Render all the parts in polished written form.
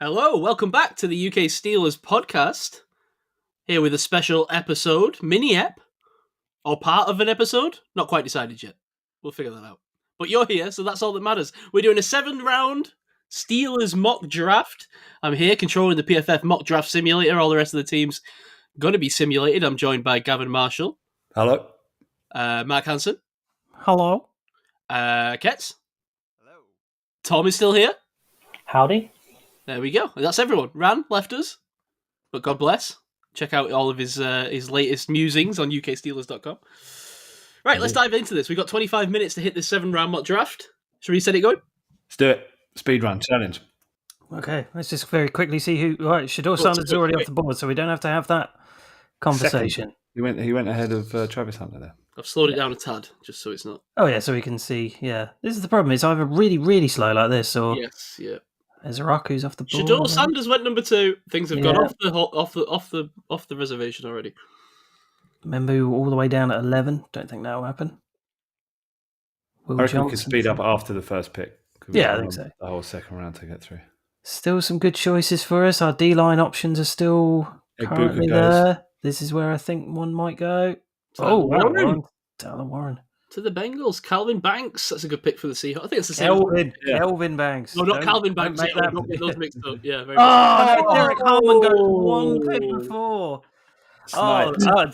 Hello, welcome back to the UK Steelers podcast. Here with a special episode, mini-ep, or part of an episode. Not quite decided yet. We'll figure that out. But you're here, so that's all that matters. We're doing a 7-round Steelers mock draft. I'm here controlling the PFF mock draft simulator. All the rest of the teams going to be simulated. I'm joined by Gavin Marshall. Hello. Mark Hansen. Hello. Ketz. Hello. Tom is still here. Howdy. There we go. That's everyone. Ran left us, but God bless. Check out all of his latest musings on uksteelers.com. Right, let's dive into this. We've got 25 minutes to hit this 7-round mock draft. Should we set it going? Let's do it. Speed run challenge. Okay, let's just very quickly see who. Right, Shador Sanders is already off the board, so we don't have to have that conversation. Second. He went ahead of Travis Hunter there. I've slowed it down a tad, just so it's not. Oh yeah, so we can see. Yeah, this is the problem. It's either really, really slow like this, or Yes, yeah. Ezraku's off the board. Shador Sanders went number 2. Things have gone off the reservation already. Membu all the way down at 11. Don't think that will happen. Will I reckon we could Johnson. speed up after the first pick. Yeah, I think so. The whole second round to get through. Still some good choices for us. Our D-line options are still currently there. This is where I think one might go. Tyler Warren. To the Bengals. Calvin Banks. That's a good pick for the Seahawks. I think it's the same. Kelvin Banks. No, not Calvin Banks. Don't get those mixed up. Yeah, very no, Derek Harmon goes one pick before.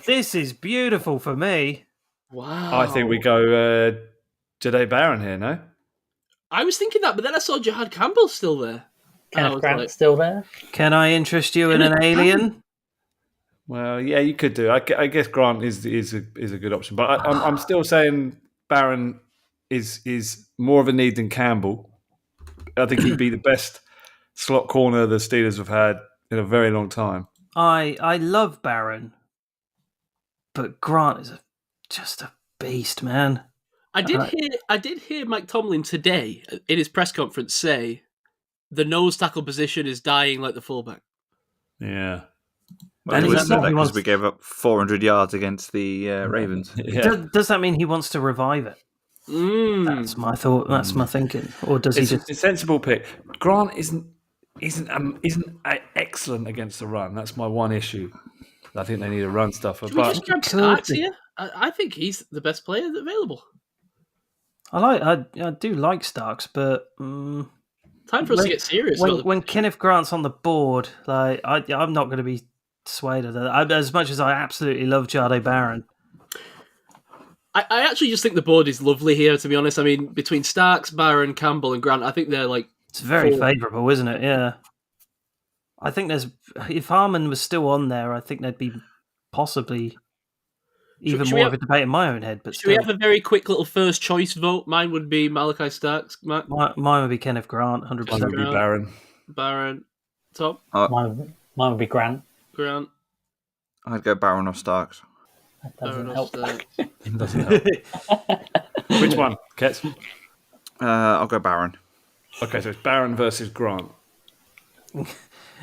This is beautiful for me. Wow. I think we go Jahdae Barron here, no? I was thinking that, but then I saw Jahad Campbell still there. Kenneth Grant still there? Can I interest you in an alien? Well, yeah, you could do. I guess Grant is a good option, but I'm still saying Barron is more of a need than Campbell. I think he'd be the best slot corner the Steelers have had in a very long time. I love Barron, but Grant is just a beast, man. I did hear Mike Tomlin today in his press conference say the nose tackle position is dying like the fullback. Yeah. Well, because we gave up 400 yards against the Ravens. Yeah. Does that mean he wants to revive it? That's my thought. That's my thinking. Or does he just? It's a sensible pick. Grant isn't excellent against the run. That's my one issue. I think they need a run stuffer. Should we just grab Starks here? I think he's the best player available. I do like Starks, but time for us to get serious. When Kenneth Grant's on the board, like I'm not going to be swayed of that. As much as I absolutely love Jahdae Barron. I actually just think the board is lovely here, to be honest. I mean, between Starks, Barron, Campbell, and Grant, I think they're like... It's very favourable, isn't it? Yeah. I think if Harmon was still on there, I think there'd be possibly even more of a debate in my own head. But should we have a very quick little first choice vote? Mine would be Malachi Starks. Mark? Mine would be Kenneth Grant, 100%. Mine would be Barron. Barron. Tom? Mine would be Grant. Grant. I'd go Barron or Starks. That doesn't help. It doesn't help. Which one, Ketz? I'll go Barron. Okay, so it's Barron versus Grant.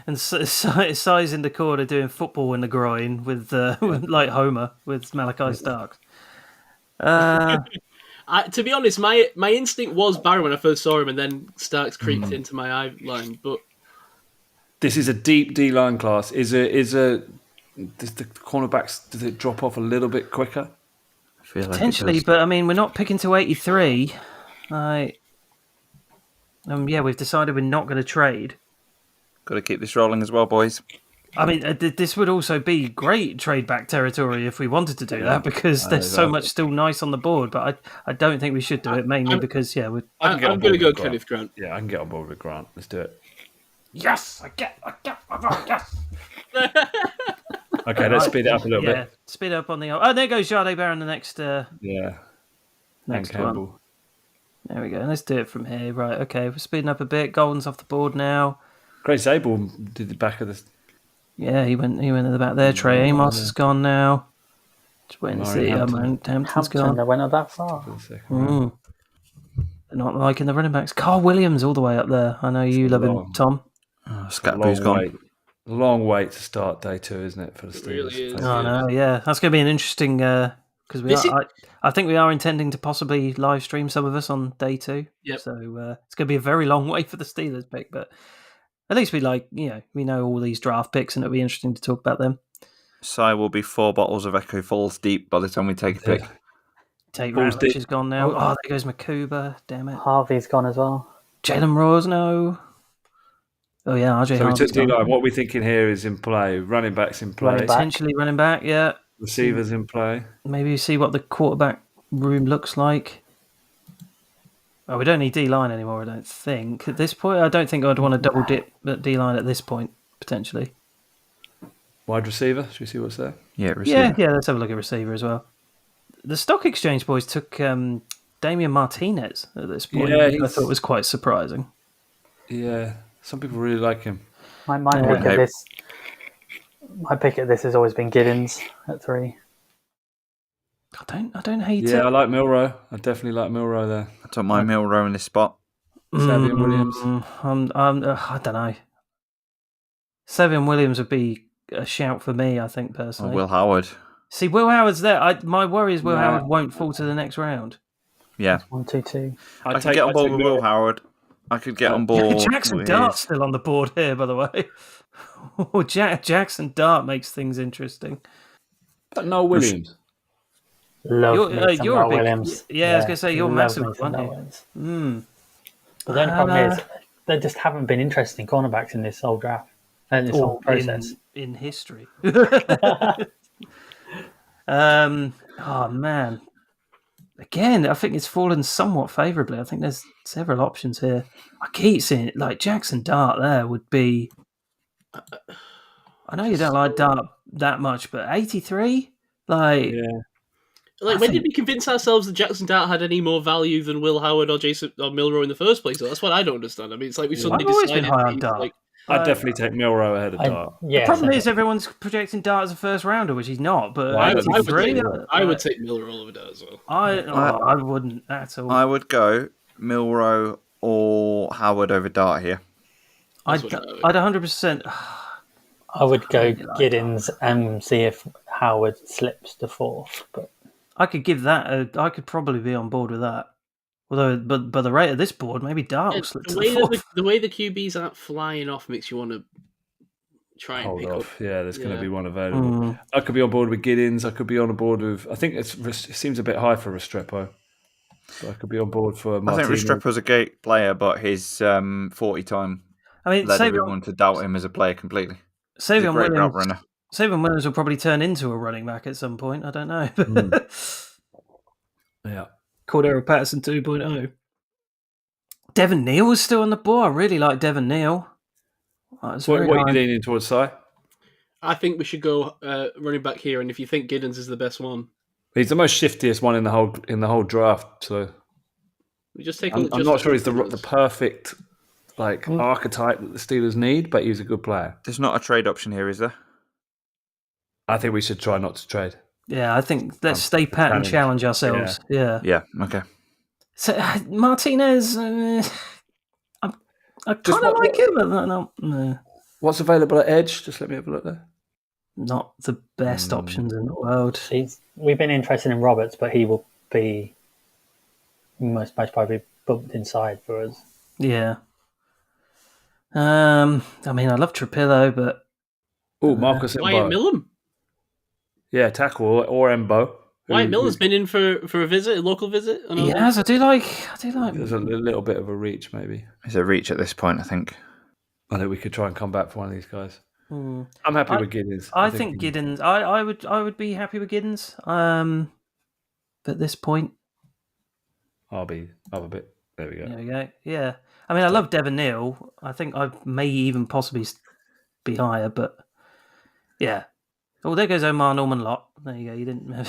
And size in the corner doing football in the groin with like Homer with Malachi Starks. To be honest, my instinct was Barron when I first saw him, and then Starks creeped into my eye line. But this is a deep D-line class. Does the cornerbacks, does it drop off a little bit quicker? I feel potentially, like but I mean, we're not picking to 83. We've decided we're not going to trade. Got to keep this rolling as well, boys. I mean, this would also be great trade back territory if we wanted to do that, because there's so much still nice on the board. But I don't think we should do it, mainly because I'm going to go Kenneth Grant. Yeah, I can get on board with Grant. Let's do it. Yes, I get my vote. Yes. Okay, let's speed it up a little bit. Speed up on the. Oh, there goes Jahdae Barron. The next. Next Campbell. One. There we go. Let's do it from here. Right. Okay, we're speeding up a bit. Golden's off the board now. Grace Zabel did the back of this. Yeah, he went in the back there. Trey Amos is gone now. Just waiting to see. Hampton's gone. They went up that far. They're not liking the running backs. Carl Williams all the way up there. I know you love him, Tom. Scatterby's gone. Long wait to start day 2, isn't it, for the Steelers? It really is. Oh no, yeah, that's going to be an interesting because I think we are intending to possibly live stream some of us on day 2. Yep. So it's going to be a very long way for the Steelers pick, but At least we know all these draft picks, and it'll be interesting to talk about them. Si will be 4 bottles of Echo Falls deep by the time we take a pick. Tate Ratledge is gone now. Oh, there goes Makuba. Damn it. Harvey's gone as well. Jalen Rose, no. Oh yeah, RJ. So we took D-line. What we're thinking here is in play. Running backs in play. Potentially running back, yeah. Receivers in play. Maybe you see what the quarterback room looks like. Oh, we don't need D-line anymore, I don't think. At this point, I don't think I'd want to double dip at D-line at this point, potentially. Wide receiver. Should we see what's there? Yeah, receiver. Yeah, let's have a look at receiver as well. The Stock Exchange boys took Damian Martinez at this point. Yeah, I thought it was quite surprising. Yeah, some people really like him. My pick at this has always been Giddens at 3. I don't hate it. Yeah, I like Milrow. I definitely like Milrow there. I don't mind Milrow in this spot. Savion Williams. I don't know. Savion Williams would be a shout for me, I think, personally. Will Howard. See, Will Howard's there. My worry is Will Howard won't fall to the next round. Yeah. 1, 2, 2. I could get on board with Will Howard. I could get on board. Jackson Dart's still on the board here, by the way. Jackson Dart makes things interesting. But no Williams. Love you're a big, Williams. Yeah, I was going to say, you're massive, aren't you? But the only problem is, they just haven't been interested in cornerbacks in this whole draft. And this whole process. In history. Oh, man. Again, I think it's fallen somewhat favourably. I think there's several options here. I keep seeing it. Like, Jackson Dart there would be... I know you don't like Dart that much, but 83? Like... Yeah. Like, when did we convince ourselves that Jackson Dart had any more value than Will Howard or Jason or Milrow in the first place? That's what I don't understand. I mean, it's like we suddenly I've always decided... been high on Dart. Like, I'd definitely take Milrow ahead of Dart. The problem is everyone's projecting Dart as a first rounder, which he's not. But I would take Milrow over Dart as well. I wouldn't at all. I would go Milrow or Howard over Dart here. I'd 100%. I would go Giddens and see if Howard slips to 4th. But I could give that. I could probably be on board with that. Although, but by the rate of this board, maybe Dart will slip to the 4th. The way the QBs aren't flying off makes you want to try and pick up. Yeah, there's going to be one available. I could be on board with Giddens. I could be on board with... I think it seems a bit high for Restrepo. So I could be on board for Martinez. I think Restrepo's a great player, but his 40 time led everyone to doubt him as a player completely. Savion Williams will probably turn into a running back at some point. I don't know. Yeah. Cordero Patterson 2.0. Devin Neal is still on the board. I really like Devin Neal. What are you leaning towards, Si? I think we should go running back here, and if you think Giddens is the best one, he's the most shiftiest one in the whole draft. So we just take. I'm not sure he's the perfect archetype that the Steelers need, but he's a good player. There's not a trade option here, is there? I think we should try not to trade. Yeah, I think let's stay pat and challenge ourselves. Yeah. Okay. So Martinez, I kind of like him, but no. What's available at edge? Just let me have a look there. Not the best options in the world. We've been interested in Roberts, but he will be most probably bumped inside for us. Yeah. I mean, I love Trapillo, but Marcus Wyatt Millam. Yeah, tackle or Embo. Wyatt Millam's been in for a local visit. He has. I do like. There's a little bit of a reach, maybe. There's a reach at this point, I think. I think we could try and come back for one of these guys. I'm happy with Giddens. I think Giddens. I would be happy with Giddens. But at this point, I'll be up a bit. There we go. There we go. Yeah. I mean, I love Devin Neal. I think I may even possibly be higher, but yeah. Oh, there goes Omar Norman Lott. There you go. You didn't.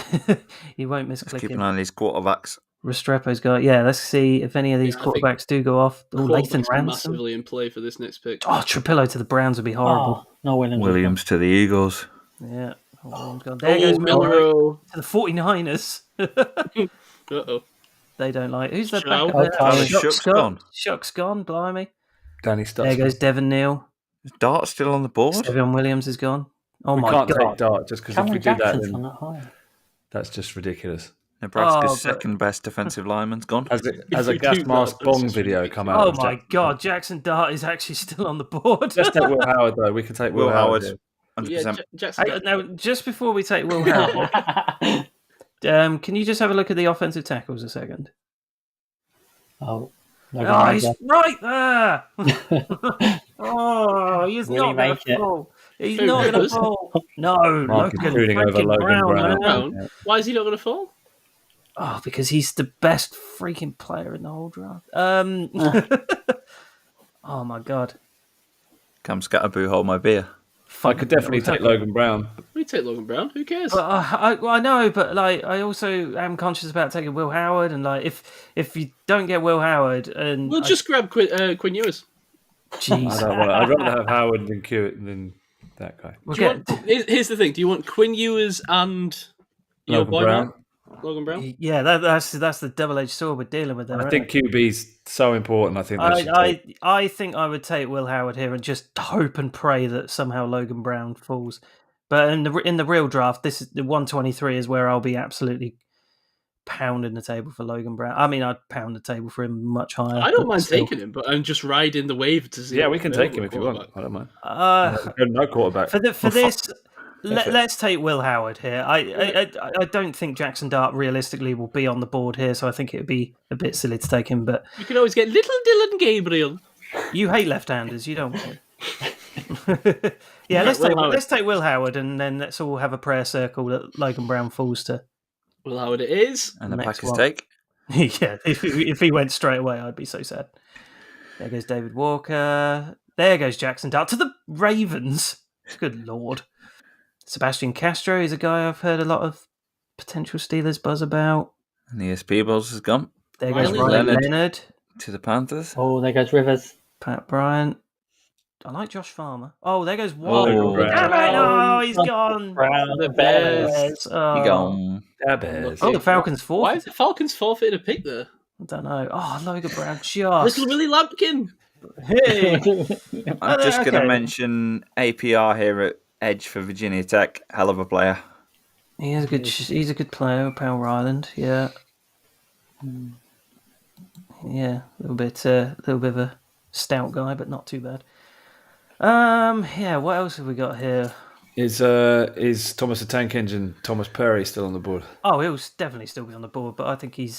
You won't miss clicking. Keep an eye on these quarterbacks. Restrepo's got. Yeah, let's see if any of these quarterbacks do go off. Oh, Lathan Ransom massively in play for this next pick. Oh, Trapillo to the Browns would be horrible. No Williams to the Eagles. Yeah. There goes Milrow to the 49ers. Uh-oh. They don't like. Who's that back? Shuck's gone. Shuck's gone. Blimey. Danny Stutzman. There goes Devin Neal. Is Dart still on the board? Savion Williams is gone. Oh we my can't God. take Dart just because if we do that, then that high. that's just ridiculous. Nebraska's second best defensive lineman's gone. As a gas mask bong video come out. Oh my God, Jackson Dart is actually still on the board. Let's take Will Howard though. We can take Will Howard. 100%. Jackson. Now, just before we take Will Howard, can you just have a look at the offensive tackles a second? He's right there. He's not going to fall. He's not going to fall. No, Logan Brown. Why is he not going to fall? Oh, because he's the best freaking player in the whole draft. Oh my God! Come scatterboo, hold my beer. I could definitely take Logan Brown. We take Logan Brown. Who cares? I know, but I also am conscious about taking Will Howard, and if you don't get Will Howard, and we'll just grab Quinn Ewers. Jeez, I'd rather have Howard than that guy. Here's the thing: do you want Quinn Ewers and your Logan Brown? Logan Brown? Yeah, that's the double-edged sword we're dealing with there. I think QB's so important. I think I would take Will Howard here and just hope and pray that somehow Logan Brown falls. But in the real draft, this is the 123 is where I'll be absolutely pounding the table for Logan Brown. I mean, I'd pound the table for him much higher. I don't mind taking him, but I'm just riding the wave to see. Yeah, we can take him if you want. I don't mind. No quarterback for this. Let's take Will Howard here. I don't think Jackson Dart realistically will be on the board here, so I think it would be a bit silly to take him. But you can always get little Dylan Gabriel. You hate left-handers, you don't want him. Yeah, let's take Will Howard, and then let's all have a prayer circle that Logan Brown falls to. Will Howard it is, and the Packers take. Yeah, if he went straight away, I'd be so sad. There goes David Walker. There goes Jackson Dart to the Ravens. Good Lord. Sebastian Castro is a guy I've heard a lot of potential Steelers buzz about. And the SP Bulls has gone. There goes Riley Leonard. To the Panthers. Oh, there goes Rivers. Pat Bryant. I like Josh Farmer. Oh, there goes Watt. Oh, he's gone. The Bears. Oh. Gone. The Bears. Oh, the Falcons forfeit. Why is the Falcons forfeited a pick there? I don't know. Oh, Logan Brown just. Little Willie Lampkin. Hey. I'm just going to mention APR here at Edge for Virginia Tech. Hell of a player. He's a good player, Power Island. Yeah. Yeah, a little bit of a stout guy, but not too bad. Yeah, what else have we got here? Is Thomas the Tank Engine, Thomas Perry, still on the board? Oh, he'll definitely still be on the board, but I think he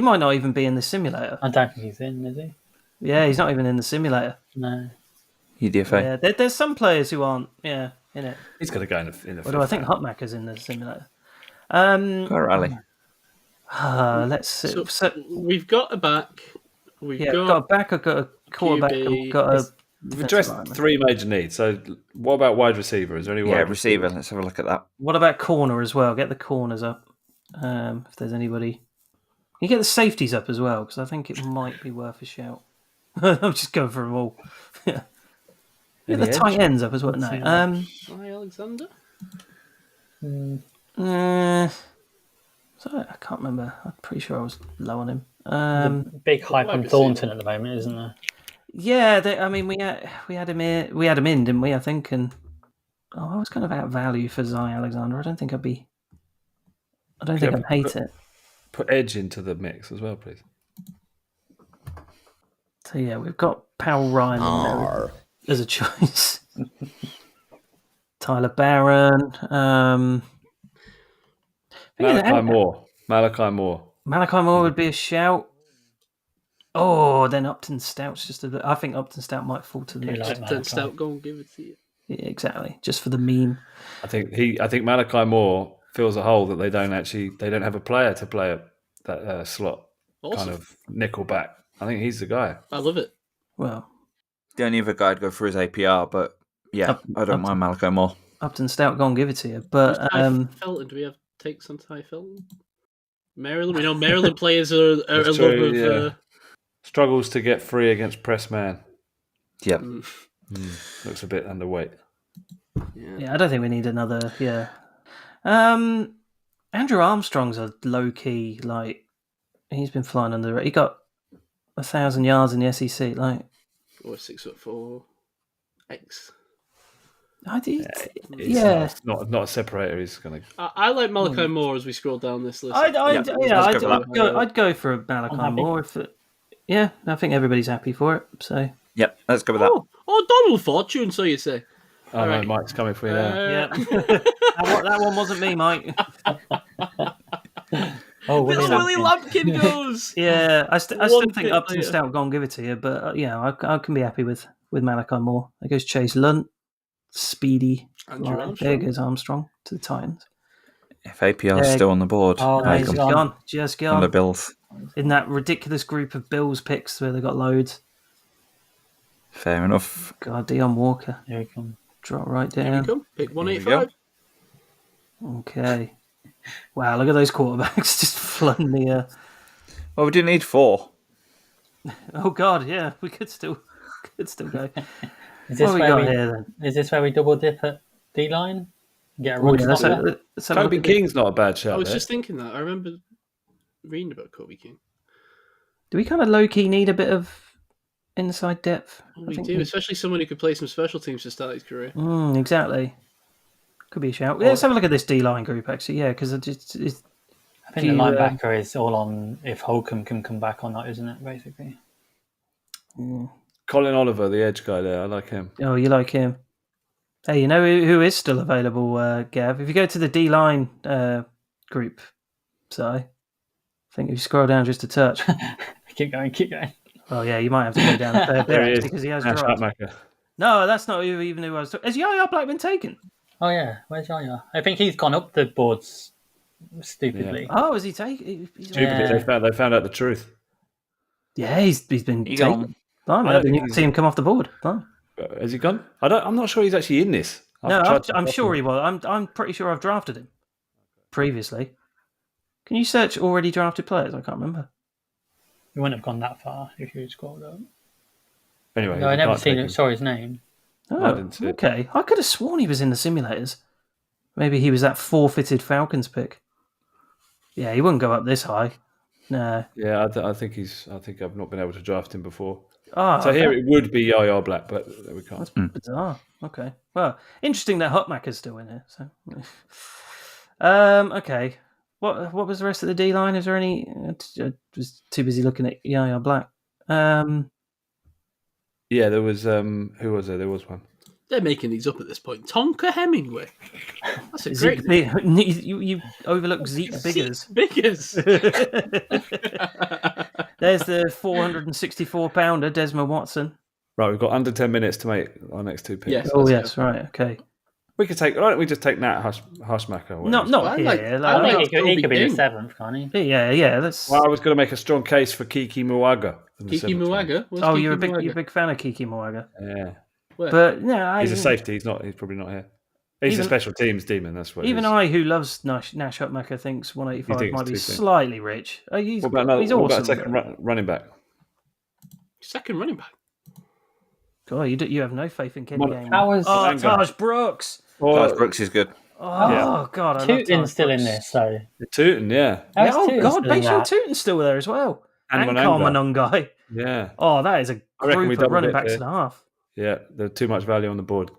might not even be in the simulator. I don't think he's in, is he? Yeah, he's not even in the simulator. No. UDFA. Yeah, there's some players who aren't. Yeah, in it. He's got to go in the. Although I think Hutmacher's in the simulator. Rally. Let's see. So we've got a back. Got a back. I've got a quarterback. I've got a. We've addressed three major needs. So, what about wide receiver? Is there any wide receiver? Let's have a look at that. What about corner as well? Get the corners up. If there's anybody, you get the safeties up as well because I think it might be worth a shout. I'm just going for them all. Yeah. Get the tight ends up as well. No. Alexander. So I can't remember. I'm pretty sure I was low on him. Big hype on Thornton at the moment, isn't there? Yeah, we had him in, didn't we? I think, and I was kind of out value for Zy Alexander. I don't think I'd hate it. Put Edge into the mix as well, please. So yeah, we've got Powell Ryan in there as a choice. Tyler Barron. Malachi Moore. Malachi Moore would be a shout. Oh, then Upton Stout's just a bit. I think Upton Stout might fall to the next. Upton Stout, go and give it to you. Yeah, exactly. Just for the meme. I think Malachi Moore fills a hole that they don't have a player to play that slot. Awesome. Kind of nickel back. I think he's the guy. I love it. Well, the only other guy I'd go for is APR, but yeah, I don't mind Malachi Moore. Upton Stout, go and give it to you. But Felton, do we have takes on Ty Felton? Maryland, we know Maryland players are a love of. Struggles to get free against press man. Yep. Looks a bit underweight. Yeah, I don't think we need another. Yeah. Andrew Armstrong's a low key. Like he's been flying under. He got 1,000 yards in the SEC. Like, or 6'4" X. It's not a separator. He's going to. I like Malachi Moore as we scroll down this list. I'd go for a Malachi Moore. I think everybody's happy for it. So yep, let's go with that. Oh, Donald Fortune, so you say. Oh, no, Mike's coming for you now. that one wasn't me, Mike. Willie Lampkin goes. I still think Upton Stout gone give it to you, but I can be happy with Malachi Moore. There goes Chase Lunt, Speedy. There goes Armstrong to the Titans. If APL's still on the board, he's gone. Just gone. On the Bills. In that ridiculous group of Bills picks where they got loads. Fair enough. God, Dion Walker. Here we come. Drop right down. Here we come. Pick 185. Okay. Wow, look at those quarterbacks just flooding the... Well, we do need 4. Oh, God, yeah. We could still go. Is this where we double dip at D-line? Get a run Kobe King's not a bad shout. I was just thinking that. I remember reading about Kobe King. Do we kind of low-key need a bit of inside depth? We do, especially someone who could play some special teams to start his career. Exactly. Could be a shout. Let's have a look at this D-line group, actually, because I think the linebacker is all on if Holcomb can come back or not, isn't it, basically? Colin Oliver, the edge guy there, I like him. Oh, you like him? Hey, you know who is still available, Gav? If you go to the D-line group, I think if you scroll down just a touch. Keep going. Oh, yeah, you might have to go down a fair bit because he has dropped. No, that's not even who I was talking. Has Yaya Black been taken? Oh, yeah. Where's Yaya? I think he's gone up the boards stupidly. Yeah. Oh, is he taken? Stupidly, they found out the truth. Yeah, he's been taken. I didn't even see him come off the board. Has he gone? I'm not sure he's actually in this. I'm sure he was. I'm pretty sure I've drafted him previously. Can you search already drafted players? I can't remember. You wouldn't have gone that far if you scrolled up. Anyway, no, I never saw his name. Oh, okay. I could have sworn he was in the simulators. Maybe he was that forfeited Falcons pick. Yeah, he wouldn't go up this high. No. Yeah, I think I've not been able to draft him before. So here it would be Yaya Black, but we can't. That's bizarre. Okay. Well, interesting that Hutmacher's still in here. So, okay. What was the rest of the D line? Is there any? I was too busy looking at Yaya Black. Yeah, there was. Who was there? There was one. They're making these up at this point. Tonka Hemingway. That's a great name. You overlook Zeke Biggers. Biggers. There's the 464-pounder, Desmond Watson. Right, we've got under 10 minutes to make our next 2 picks. Yes. Oh, yes, right, okay. We could take. Why don't we just take Nat Hushmacher? Not here. He could be the 7th, can't he? Yeah. That's. Well, I was going to make a strong case for Kiki Muaga. Kiki Muaga? You're a big fan of Kiki Muaga. Yeah. Where? But no, he's a safety. He's probably not here. He's a special teams demon. That's what. Even I, who loves Nash Hutmacher, thinks 185 might be slightly rich. He's what awesome. about second running back? Second running back. God, you have no faith in Kenny Gainwell. Taj Brooks. Taj Brooks is good. God, I love Tootin's still in this, so. Tootin, yeah. God, make sure Tootin's still there as well. And Carl Monungai. Yeah. Oh, that is a group of running backs and a half. Yeah, there's too much value on the board.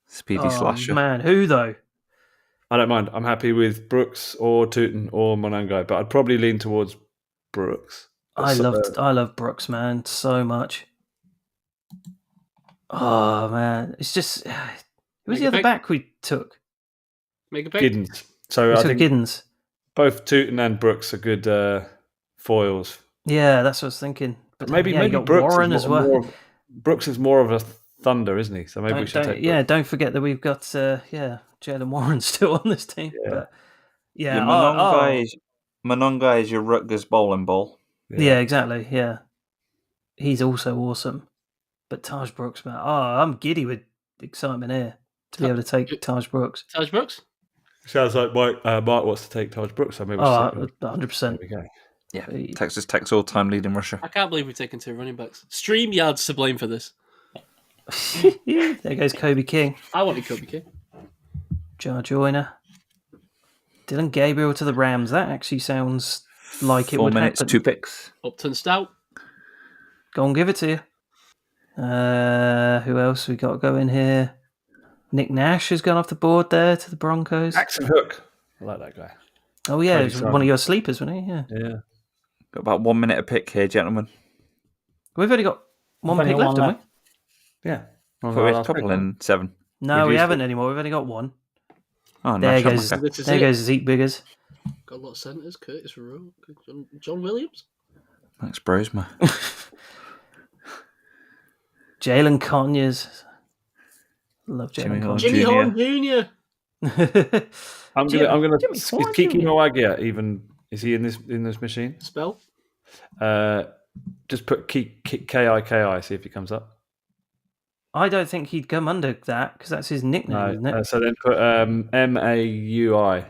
Speedy slasher. Man, who though? I don't mind. I'm happy with Brooks or Tootin or Monungai, but I'd probably lean towards Brooks. I love Brooks, man, so much. Oh man, it's just who was the other back we took? Make a pick. Giddens. So I think Giddens. Both Tootin and Brooks are good foils. Yeah, that's what I was thinking. But maybe Brooks Warren as well. Brooks is more of a thunder, isn't he? So maybe we should take. Yeah, don't forget that we've got Jalen Warren still on this team. Yeah, but Monungai is your Rutgers bowling ball. Yeah, exactly. Yeah, he's also awesome. But Taj Brooks, man, I'm giddy with excitement here to be able to take Taj Brooks. Taj Brooks? Sounds like Mike wants to take Taj Brooks. So maybe 100%. Yeah, Texas Tech's all-time lead in Russia. I can't believe we've taken 2 running backs. StreamYard's to blame for this. There goes Kobe King. I wanted Kobe King. Jar Joyner. Dylan Gabriel to the Rams. That actually sounds like it would happen. 4 minutes, 2 picks. Upton Stout. Go and give it to you. Who else we got going here? Nick Nash has gone off the board there to the Broncos. Jackson Hook. I like that guy. Oh, yeah. He was one of your sleepers, wasn't he? Yeah. Got about 1 minute a pick here, gentlemen. We've only got one pick left, haven't we? Yeah. We had a couple in 7. No, we haven't anymore. We've only got one. Oh, there goes Zeke Biggers. Got a lot of centres. Curtis Rowe. John Williams. Max Brosma. Jalen Conyers. Love Jalen Conyers. Jimmy Horn Jr. I'm gonna. Is Kiki Moagia even? Is he in this machine? Spell. Just put Kiki. See if he comes up. I don't think he'd come under that because that's his nickname, isn't it? So then put Maui.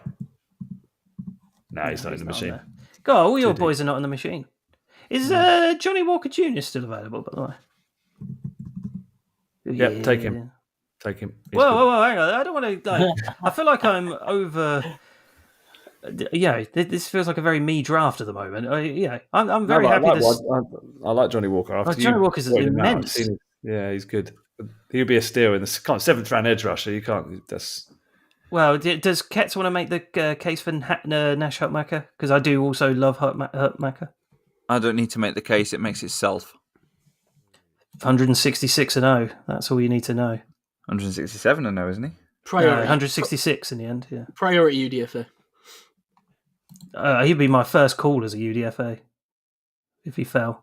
No, he's not in the machine. God, all your boys are not in the machine. Is Johnny Walker Jr. still available, by the way? Yep, take him. Take him. Whoa, hang on. I don't want to. I feel like I'm over. This feels like a very me draft at the moment. I'm very happy. I like Johnny Walker. Johnny Walker's immense. Yeah, he's good. He'll be a steal in the 7th round edge rusher. You can't. That's. Well, does Ketz want to make the case for Nash Hutmacher? Because I do also love Hutmacher. I don't need to make the case. It makes itself. 166-0. That's all you need to know. 167-0, isn't he? Priority. 166 in the end. Yeah. Priority UDFA. He'd be my first call as a UDFA if he fell.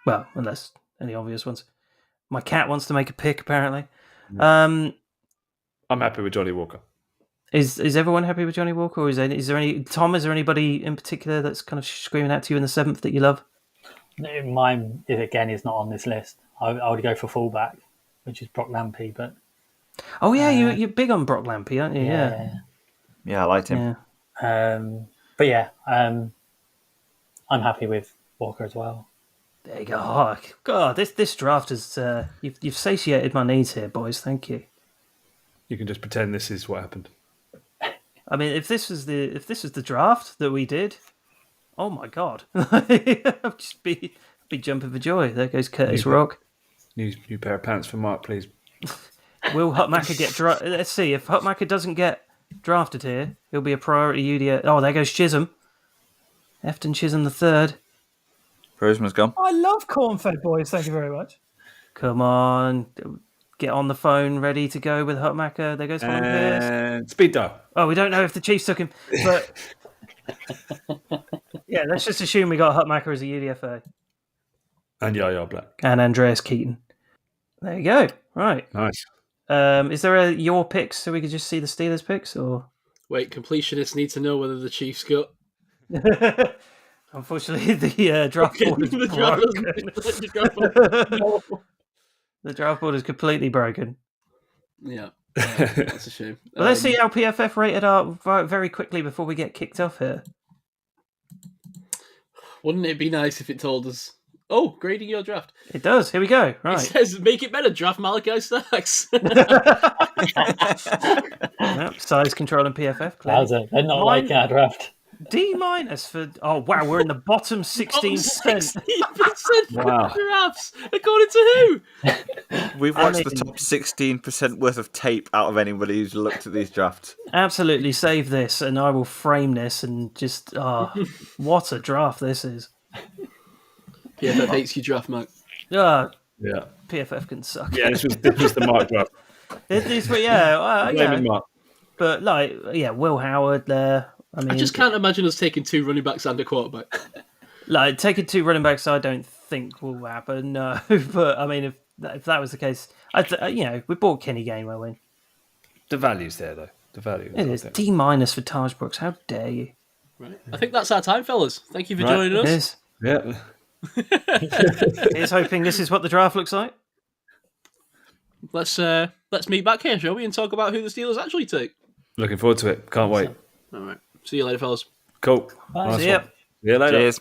Well, unless any obvious ones. My cat wants to make a pick, apparently. I'm happy with Johnny Walker. Is everyone happy with Johnny Walker? Or is there any Tom? Is there anybody in particular that's kind of screaming out to you in the 7th that you love? Mine is not on this list. I would go for fullback, which is Brock Lampy. But you're big on Brock Lampy, aren't you? Yeah, I liked him. Yeah. I'm happy with Walker as well. There you go. Oh, God, this draft is you've satiated my needs here, boys. Thank you. You can just pretend this is what happened. I mean, if this was the draft that we did, oh my God, I'd just be jumping for joy. There goes Curtis Rock. New pair of pants for Mark, please. Will Hutmacher get drafted? Let's see. If Hutmacher doesn't get drafted here, he'll be a priority UDA. Oh, there goes Chisholm. Efton Chisholm III. Roseman's gone. I love corn-fed boys. Thank you very much. Come on. Get on the phone, ready to go with Hutmacher. There goes Holland Pierce. Speed dial. Oh, we don't know if the Chiefs took him, but yeah, let's just assume we got Hutmacher as a UDFA. And Yaya Black. And Andreas Keaton. There you go. Right. Nice. Is there your picks so we could just see the Steelers picks? Or wait, completionists need to know whether the Chiefs got. Unfortunately, the draft board is broken. The draft board is completely broken. Yeah, that's a shame. Well, let's see how PFF rated our very quickly before we get kicked off here. Wouldn't it be nice if it told us, oh, grading your draft? It does. Here we go. Right. It says, make it better, draft Malachi Starks. Yep, size control and PFF. Wowza, they're not like our draft. D- for... Oh, wow, we're in the bottom 16%. 16% wow. Drafts, according to who? We've watched the top 16% worth of tape out of anybody who's looked at these drafts. Absolutely save this, and I will frame this and just... what a draft this is. PFF hates you draft, Mark. Yeah. PFF can suck. Yeah, this was the Mark draft. Mark. But, Will Howard there... I just can't imagine us taking 2 running backs and a quarterback. Taking 2 running backs, I don't think will happen. No, but I mean, if that was the case, we bought Kenny Gainwell win. The value's there, though. The value. It is D- for Taj Brooks. How dare you? Right. I think that's our time, fellas. Thank you for joining us. It is. Yeah. Here's hoping this is what the draft looks like. Let's meet back here, shall we, and talk about who the Steelers actually take. Looking forward to it. Can't wait. All right. See you later, fellas. Cool. Bye. Nice See ya. See you later. Cheers.